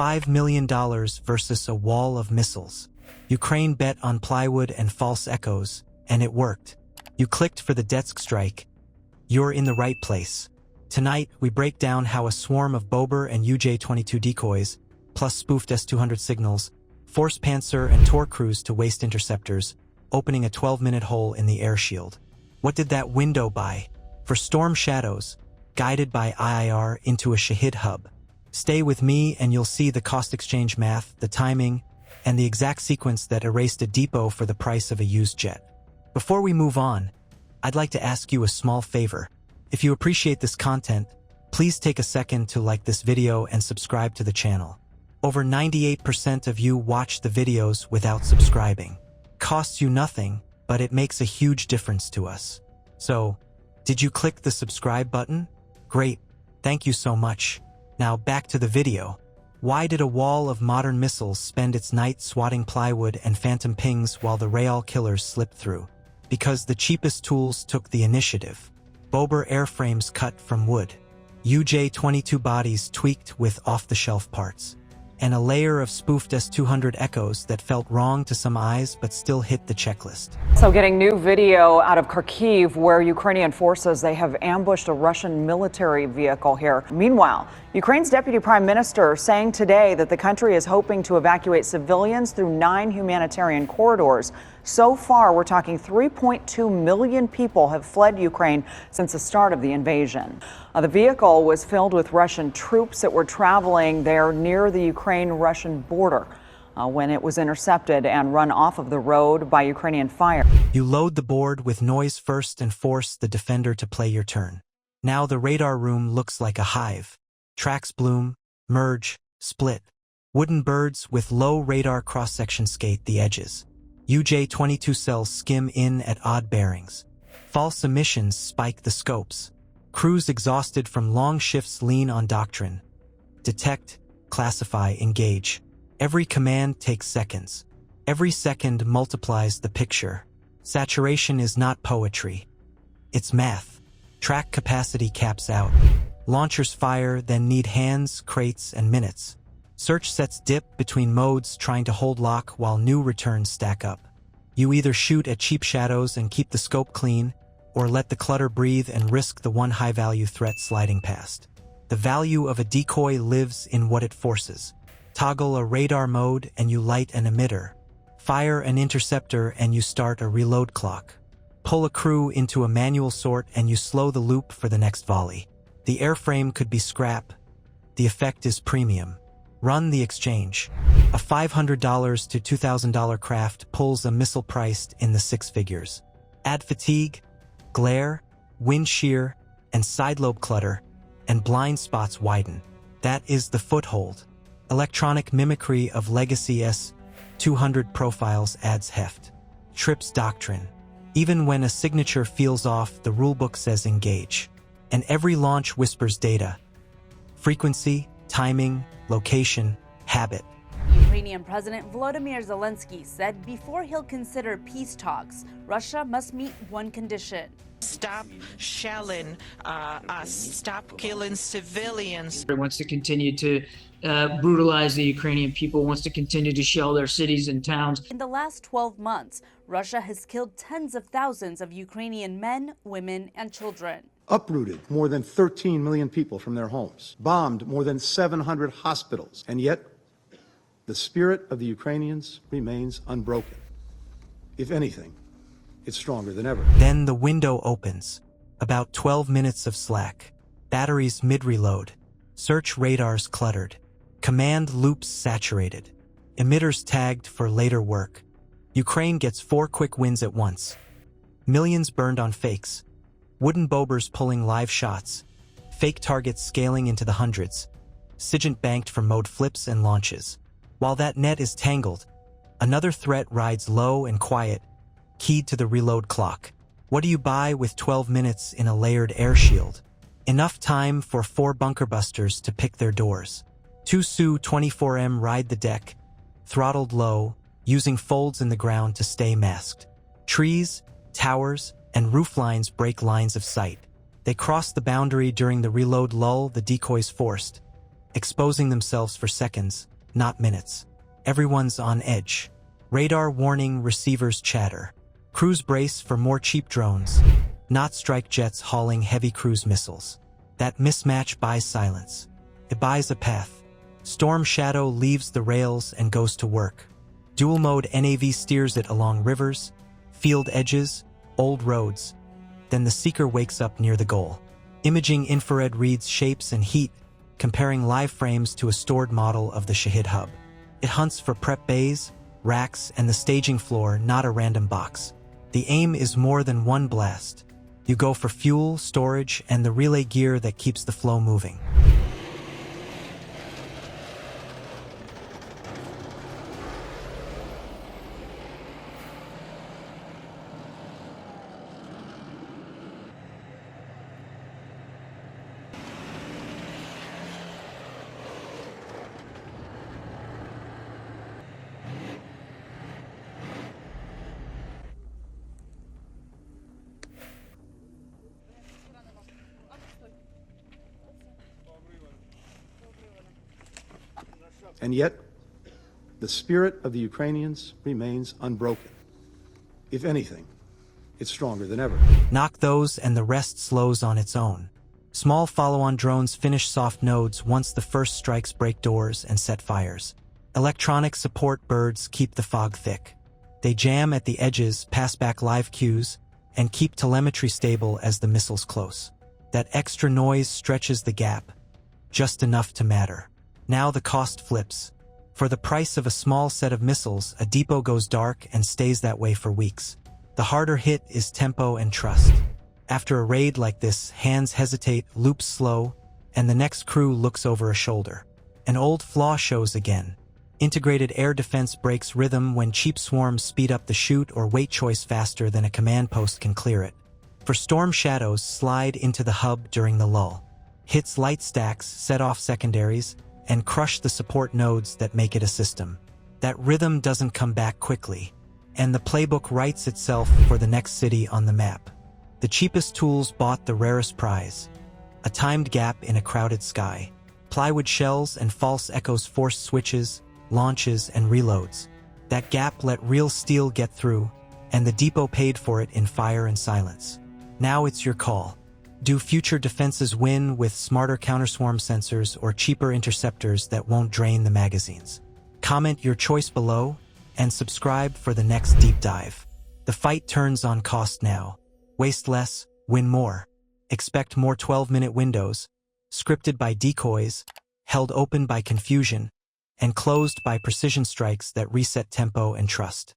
$5 million versus a wall of missiles. Ukraine bet on plywood and false echoes, and it worked. You clicked for the desk strike. You're in the right place. Tonight, we break down how a swarm of Bober and UJ-22 decoys, plus spoofed S-200 signals, forced Panzer and Tor crews to waste interceptors, opening a 12-minute hole in the air shield. What did that window buy? For Storm Shadows, guided by IIR into a Shahed hub. Stay with me and you'll see the cost exchange math, the timing, and the exact sequence that erased a depot for the price of a used jet. Before we move on, I'd like to ask you a small favor. If you appreciate this content, please take a second to like this video and subscribe to the channel. Over 98% of you watch the videos without subscribing. Costs you nothing, but it makes a huge difference to us. So, did you click the subscribe button? Great, thank you so much. Now back to the video. Why did a wall of modern missiles spend its night swatting plywood and phantom pings while the Real killers slipped through? Because the cheapest tools took the initiative. Bober airframes cut from wood. UJ-22 bodies tweaked with off-the-shelf parts. And a layer of spoofed S-200 echoes that felt wrong to some eyes but still hit the checklist. So getting new video out of Kharkiv where Ukrainian forces, they have ambushed a Russian military vehicle here. Meanwhile, Ukraine's deputy prime minister saying today that the country is hoping to evacuate civilians through 9 humanitarian corridors. So far, we're talking 3.2 million people have fled Ukraine since the start of the invasion. The vehicle was filled with Russian troops that were traveling there near the Ukraine-Russian border when it was intercepted and run off of the road by Ukrainian fire. You load the board with noise first and force the defender to play your turn. Now the radar room looks like a hive. Tracks bloom, merge, split. Wooden birds with low radar cross-section skate the edges. UJ-22 cells skim in at odd bearings. False emissions spike the scopes. Crews exhausted from long shifts lean on doctrine. Detect, classify, engage. Every command takes seconds. Every second multiplies the picture. Saturation is not poetry. It's math. Track capacity caps out. Launchers fire, then need hands, crates, and minutes. Search sets dip between modes trying to hold lock while new returns stack up. You either shoot at cheap shadows and keep the scope clean, or let the clutter breathe and risk the one high-value threat sliding past. The value of a decoy lives in what it forces. Toggle a radar mode and you light an emitter. Fire an interceptor and you start a reload clock. Pull a crew into a manual sort and you slow the loop for the next volley. The airframe could be scrap. The effect is premium. Run the exchange. A $500 to $2,000 craft pulls a missile priced in the 6 figures. Add fatigue, glare, wind shear, and side lobe clutter, and blind spots widen. That is the foothold. Electronic mimicry of legacy S-200 profiles adds heft. Trips doctrine. Even when a signature feels off, the rulebook says engage. And every launch whispers data. Frequency, timing, location, habit. Ukrainian President Volodymyr Zelensky said before he'll consider peace talks, Russia must meet one condition. Stop shelling us, stop killing civilians. It wants to continue to brutalize the Ukrainian people, wants to continue to shell their cities and towns. In the last 12 months, Russia has killed tens of thousands of Ukrainian men, women, and children. Uprooted more than 13 million people from their homes, bombed more than 700 hospitals, and yet the spirit of the Ukrainians remains unbroken. If anything, it's stronger than ever. Then the window opens. About 12 minutes of slack. Batteries mid-reload. Search radars cluttered. Command loops saturated. Emitters tagged for later work. Ukraine gets 4 quick wins at once. Millions burned on fakes. Wooden Bobers pulling live shots. Fake targets scaling into the hundreds. Sigint banked for mode flips and launches. While that net is tangled, another threat rides low and quiet, keyed to the reload clock. What do you buy with 12 minutes in a layered air shield? Enough time for 4 bunker busters to pick their doors. 2 Su-24M ride the deck, throttled low, using folds in the ground to stay masked. Trees, towers, and roof lines break lines of sight. They cross the boundary during the reload lull the decoys forced. exposing themselves for seconds, not minutes. Everyone's on edge. Radar warning, receivers chatter. Crews brace for more cheap drones, not strike jets hauling heavy cruise missiles. That mismatch buys silence. It buys a path. Storm Shadow leaves the rails and goes to work. Dual-mode NAV steers it along rivers, field edges, old roads. Then the Seeker wakes up near the goal. Imaging infrared reads shapes and heat, comparing live frames to a stored model of the Shahed hub. It hunts for prep bays, racks, and the staging floor, not a random box. The aim is more than one blast. You go for fuel, storage, and the relay gear that keeps the flow moving. And yet, the spirit of the Ukrainians remains unbroken. If anything, it's stronger than ever. Knock those and the rest slows on its own. Small follow-on drones finish soft nodes once the first strikes break doors and set fires. Electronic support birds keep the fog thick. They jam at the edges, pass back live cues, and keep telemetry stable as the missiles close. That extra noise stretches the gap, just enough to matter. Now the cost flips. For the price of a small set of missiles, a depot goes dark and stays that way for weeks. The harder hit is tempo and trust. After a raid like this, hands hesitate, loops slow, and the next crew looks over a shoulder. An old flaw shows again. Integrated air defense breaks rhythm when cheap swarms speed up the shoot or weight choice faster than a command post can clear it. For Storm Shadows, slide into the hub during the lull. Hits light stacks, set off secondaries, and crush the support nodes that make it a system. That rhythm doesn't come back quickly, and the playbook writes itself for the next city on the map. The cheapest tools bought the rarest prize. A timed gap in a crowded sky. Plywood shells and false echoes forced switches, launches, and reloads. That gap let real steel get through, and the depot paid for it in fire and silence. Now it's your call. Do future defenses win with smarter counterswarm sensors or cheaper interceptors that won't drain the magazines? Comment your choice below and subscribe for the next deep dive. The fight turns on cost now. Waste less, win more. Expect more 12-minute windows, scripted by decoys, held open by confusion, and closed by precision strikes that reset tempo and trust.